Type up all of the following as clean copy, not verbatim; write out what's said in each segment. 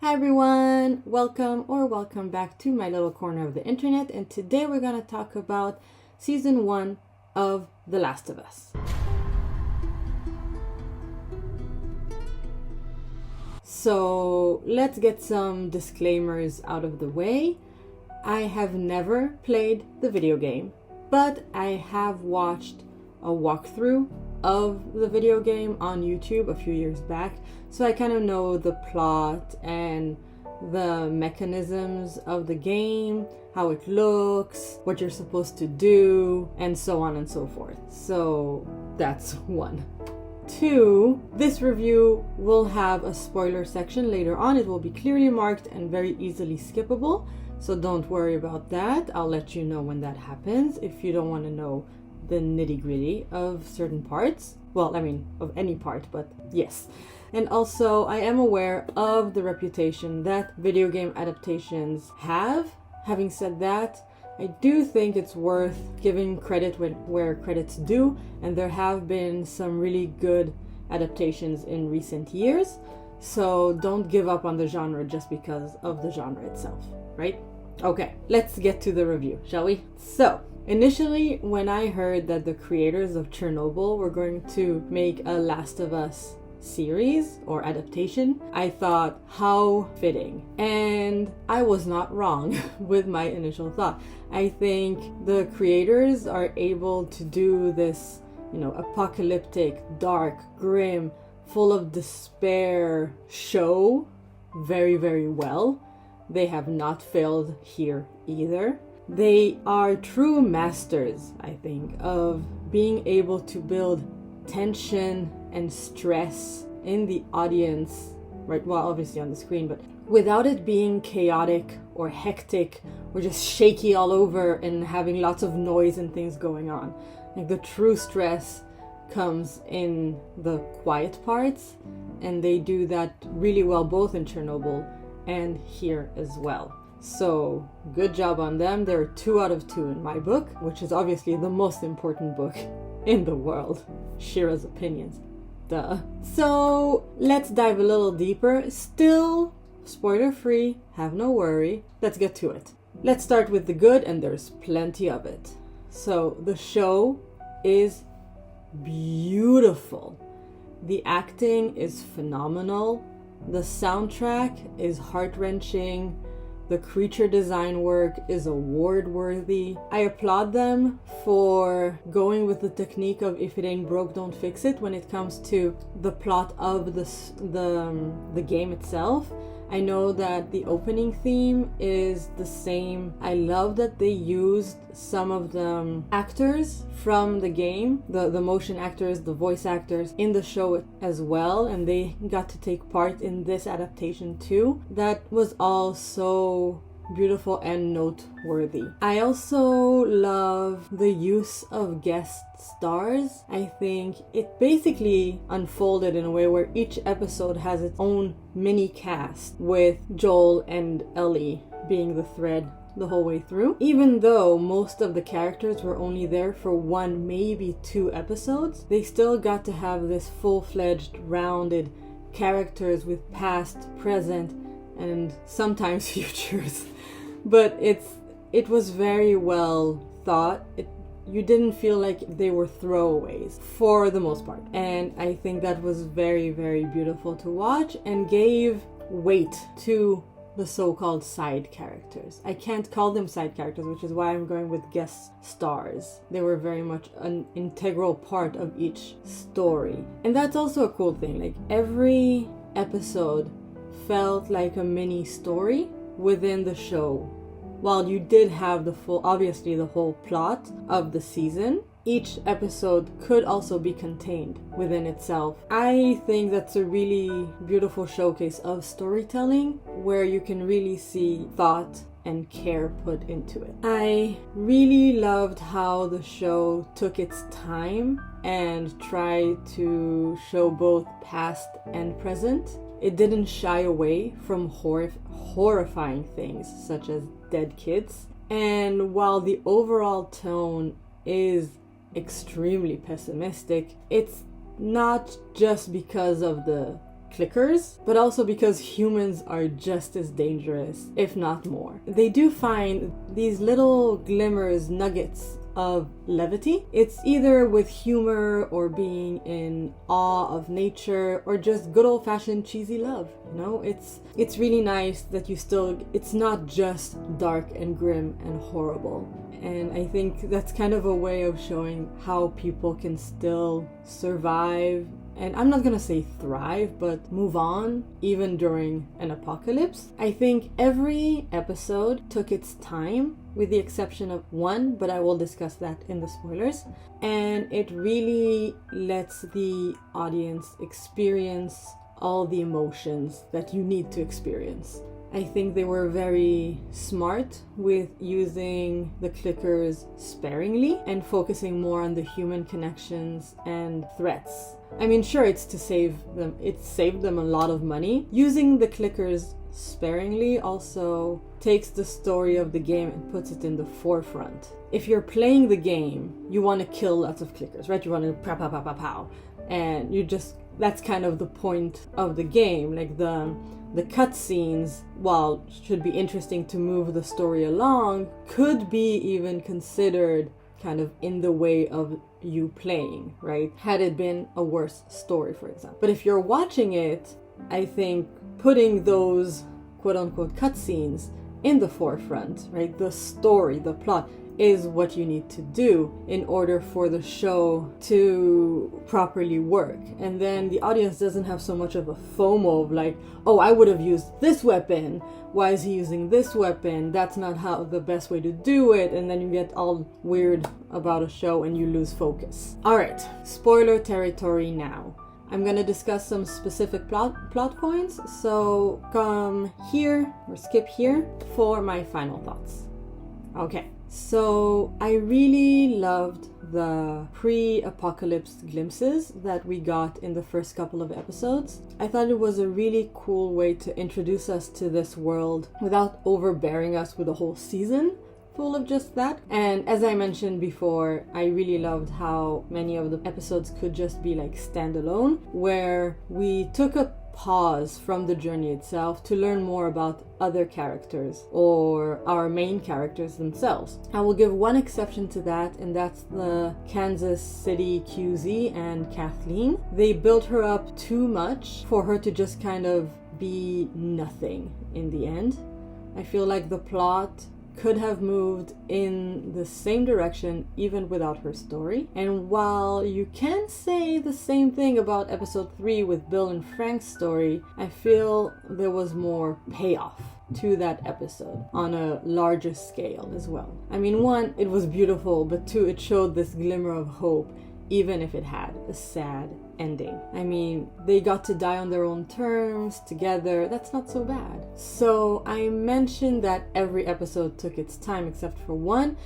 Hi everyone, welcome back to my little corner of the internet, and today we're going to talk about season 1 of The Last of Us. So let's get some disclaimers out of the way. I have never played the video game, but I have watched a walkthrough of the video game on YouTube a few years back, so I kind of know the plot and the mechanisms of the game, how it looks, what you're supposed to do, and so on and so forth. So that's one. 2, this review will have a spoiler section later on. It will be clearly marked and very easily skippable, so don't worry about that. I'll let you know when that happens if you don't want to know the nitty-gritty of certain parts. Well, I mean, of any part, but yes. And also, I am aware of the reputation that video game adaptations have. Having said that, I do think it's worth giving credit where credit's due, and there have been some really good adaptations in recent years, so don't give up on the genre just because of the genre itself, right? Okay, let's get to the review, shall we? So, initially, when I heard that the creators of Chernobyl were going to make a Last of Us series or adaptation, I thought, how fitting. And I was not wrong with my initial thought. I think the creators are able to do this, apocalyptic, dark, grim, full of despair show very, very well. They have not failed here either. They are true masters, I think, of being able to build tension and stress in the audience, right? Well, obviously on the screen, but without it being chaotic or hectic or just shaky all over and having lots of noise and things going on. Like, the true stress comes in the quiet parts, and they do that really well both in Chernobyl and here as well. So good job on them. They're 2 out of 2 in my book, which is obviously the most important book in the world. Shira's opinions. Duh. So let's dive a little deeper. Still spoiler free, have no worry. Let's get to it. Let's start with the good, and there's plenty of it. So the show is beautiful. The acting is phenomenal. The soundtrack is heart-wrenching. The creature design work is award-worthy. I applaud them for going with the technique of if it ain't broke, don't fix it when it comes to the plot of the game itself. I know that the opening theme is the same. I love that they used some of the actors from the game, the motion actors, the voice actors in the show as well, and they got to take part in this adaptation too. That was all so beautiful and noteworthy. I also love the use of guest stars. I think it basically unfolded in a way where each episode has its own mini cast, with Joel and Ellie being the thread the whole way through. Even though most of the characters were only there for 1, maybe 2 episodes, they still got to have this full-fledged, rounded characters with past, present, and sometimes futures. But it was very well thought. You didn't feel like they were throwaways for the most part. And I think that was very, very beautiful to watch and gave weight to the so-called side characters. I can't call them side characters, which is why I'm going with guest stars. They were very much an integral part of each story. And that's also a cool thing. Like, every episode felt like a mini story within the show. While you did have the whole plot of the season, each episode could also be contained within itself. I think that's a really beautiful showcase of storytelling where you can really see thought and care put into it. I really loved how the show took its time and tried to show both past and present. It didn't shy away from horrifying things such as dead kids. And while the overall tone is extremely pessimistic, it's not just because of the clickers, but also because humans are just as dangerous, if not more. They do find these little glimmers, nuggets of levity. It's either with humor or being in awe of nature or just good old-fashioned cheesy love. You know, it's really nice that it's not just dark and grim and horrible. And I think that's kind of a way of showing how people can still survive, and I'm not gonna say thrive, but move on even during an apocalypse. I think every episode took its time, with the exception of one, but I will discuss that in the spoilers. And it really lets the audience experience all the emotions that you need to experience. I think they were very smart with using the clickers sparingly and focusing more on the human connections and threats. I mean, sure, it's to save them. It saved them a lot of money. Using the clickers sparingly also takes the story of the game and puts it in the forefront. If you're playing the game, you want to kill lots of clickers, right? You want to pow, pow, pow, pow, pow. And that's kind of the point of the game. Like the cutscenes, while should be interesting to move the story along, could be even considered kind of in the way of you playing, right? Had it been a worse story, for example. But if you're watching it, I think putting those quote-unquote cutscenes in the forefront, right? The story, the plot, is what you need to do in order for the show to properly work. And then the audience doesn't have so much of a FOMO of like, oh, I would have used this weapon. Why is he using this weapon? That's not how the best way to do it. And then you get all weird about a show and you lose focus. All right, spoiler territory now. I'm gonna discuss some specific plot points, so come here or skip here for my final thoughts. Okay. So I really loved the pre-apocalypse glimpses that we got in the first couple of episodes. I thought it was a really cool way to introduce us to this world without overbearing us with a whole season full of just that. And as I mentioned before, I really loved how many of the episodes could just be like standalone, where we took a pause from the journey itself to learn more about other characters or our main characters themselves. I will give one exception to that, and that's the Kansas City QZ and Kathleen. They built her up too much for her to just kind of be nothing in the end. I feel like the plot could have moved in the same direction even without her story. And while you can say the same thing about episode 3 with Bill and Frank's story, I feel there was more payoff to that episode on a larger scale as well. I mean, one, it was beautiful, but two, it showed this glimmer of hope, even if it had a sad ending. I mean, they got to die on their own terms together. That's not so bad. So I mentioned that every episode took its time except for one,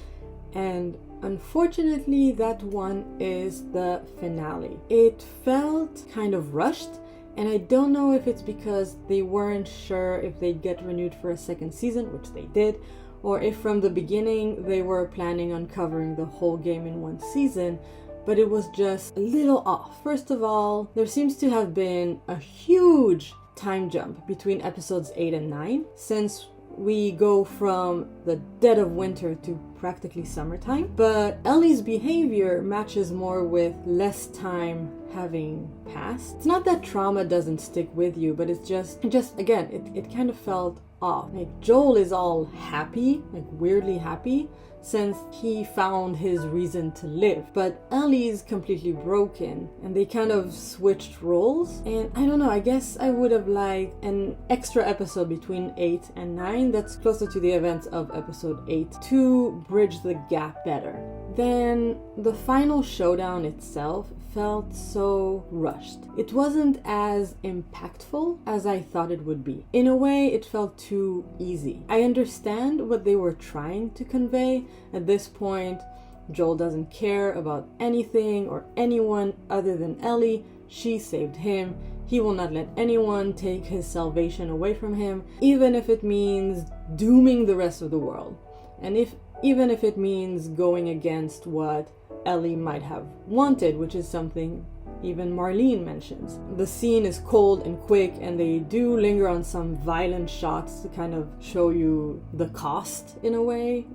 and unfortunately that one is the finale. It felt kind of rushed, and I don't know if it's because they weren't sure if they'd get renewed for a second season, which they did, or if from the beginning they were planning on covering the whole game in one season. But it was just a little off. First of all, there seems to have been a huge time jump between episodes 8 and 9, since we go from the dead of winter to practically summertime. But Ellie's behavior matches more with less time having passed. It's not that trauma doesn't stick with you, but it just again, it kind of felt off. Like Joel is all happy, like weirdly happy, since he found his reason to live. But Ellie's completely broken, and they kind of switched roles. And I don't know, I guess I would have liked an extra episode between 8 and 9 that's closer to the events of episode 8 to bridge the gap better. Then the final showdown itself felt so rushed. It wasn't as impactful as I thought it would be. In a way, it felt too easy. I understand what they were trying to convey. At this point, Joel doesn't care about anything or anyone other than Ellie. She saved him. He will not let anyone take his salvation away from him, even if it means dooming the rest of the world. And even if it means going against what Ellie might have wanted, which is something even Marlene mentions. The scene is cold and quick, and they do linger on some violent shots to kind of show you the cost in a way.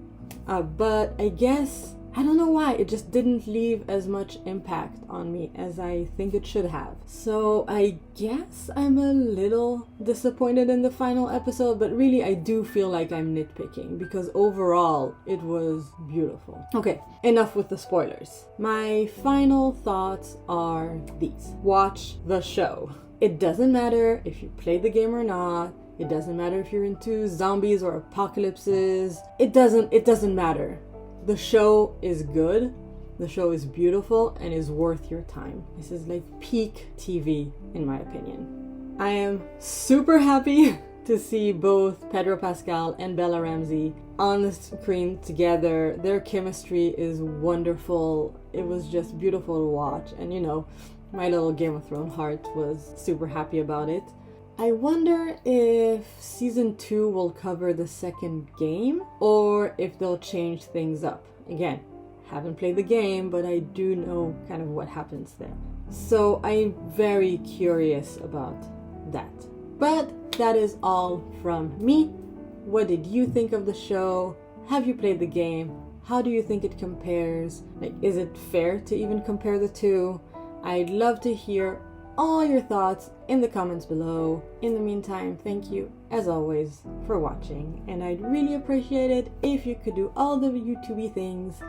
But I guess, I don't know why, it just didn't leave as much impact on me as I think it should have. So I guess I'm a little disappointed in the final episode, but really I do feel like I'm nitpicking because overall it was beautiful. Okay, enough with the spoilers. My final thoughts are these. Watch the show. It doesn't matter if you play the game or not. It doesn't matter if you're into zombies or apocalypses. It doesn't matter. The show is good, the show is beautiful, and is worth your time. This is like peak TV, in my opinion. I am super happy to see both Pedro Pascal and Bella Ramsey on the screen together. Their chemistry is wonderful. It was just beautiful to watch. And you know, my little Game of Thrones heart was super happy about it. I wonder if season 2 will cover the second game or if they'll change things up. Again, haven't played the game, but I do know kind of what happens there. So I'm very curious about that. But that is all from me. What did you think of the show? Have you played the game? How do you think it compares? Like, is it fair to even compare the two? I'd love to hear all your thoughts in the comments below. In the meantime, thank you as always for watching, and I'd really appreciate it if you could do all the YouTubey things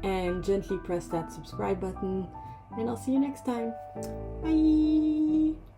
and gently press that subscribe button, and I'll see you next time. Bye!